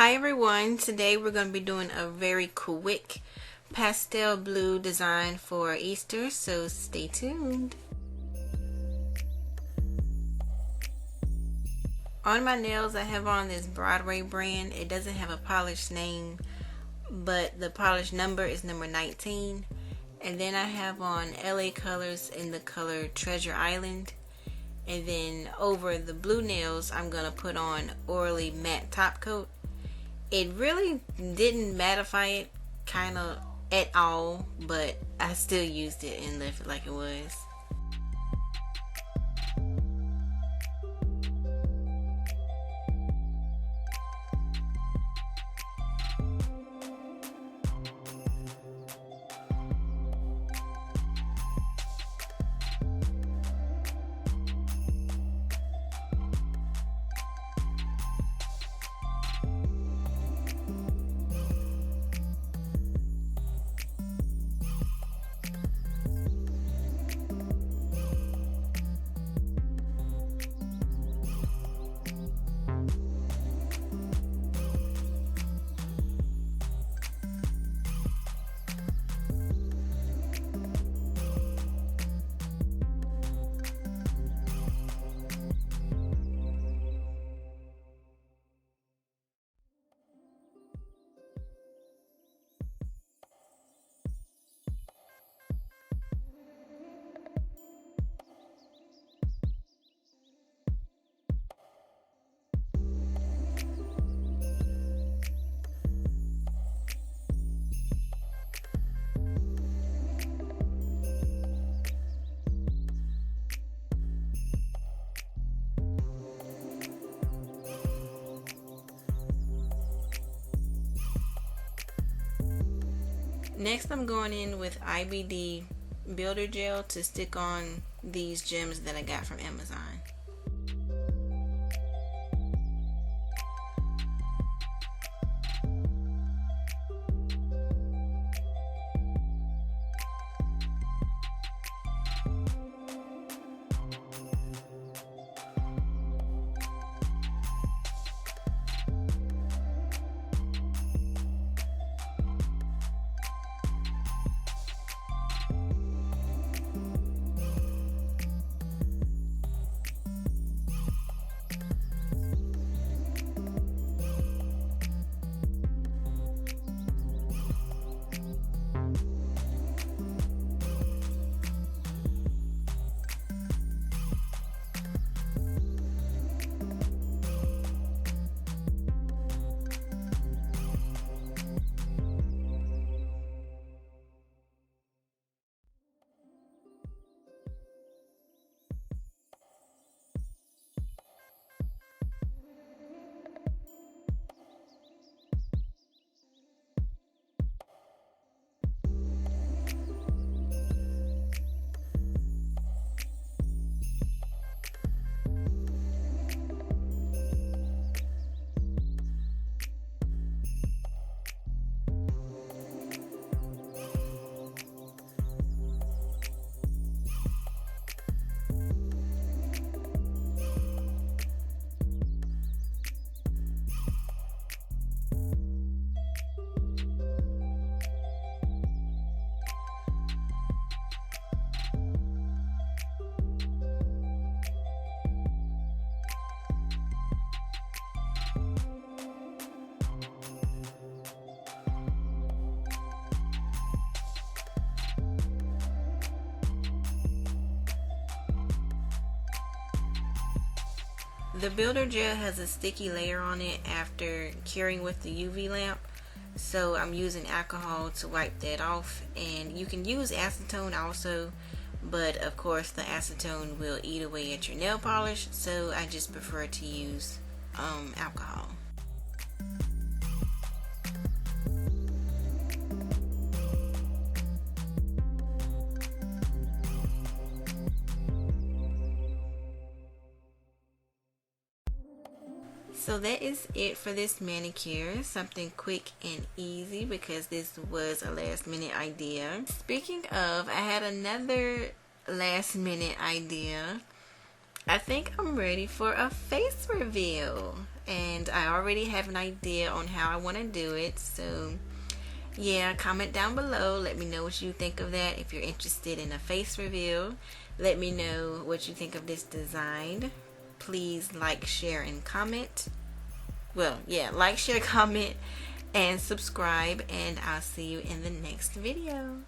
Hi everyone, today we're going to be doing a very quick pastel blue design for Easter, so stay tuned. On my nails I have on this Broadway brand. It doesn't have a polished name, but the polish number is number 19. And then I have on LA Colors in the color Treasure Island. And then over the blue nails I'm going to put on Orly matte top coat. It really didn't mattify it kind of at all, but I still used it and left it like it was. Next I'm going in with IBD builder gel to stick on these gems that I got from Amazon. The builder gel has a sticky layer on it after curing with the UV lamp, so I'm using alcohol to wipe that off. And you can use acetone also, but of course the acetone will eat away at your nail polish, so I just prefer to use alcohol. So that is it for this manicure. Something quick and easy because this was a last minute idea. Speaking of, I had another last minute idea. I think I'm ready for a face reveal, and I already have an idea on how I want to do it. So yeah, comment down below, let me know what you think of that. If you're interested in a face reveal, let me know what you think of this design. Please like, share, and comment. Well, yeah, like, share, comment, and subscribe, and I'll see you in the next video.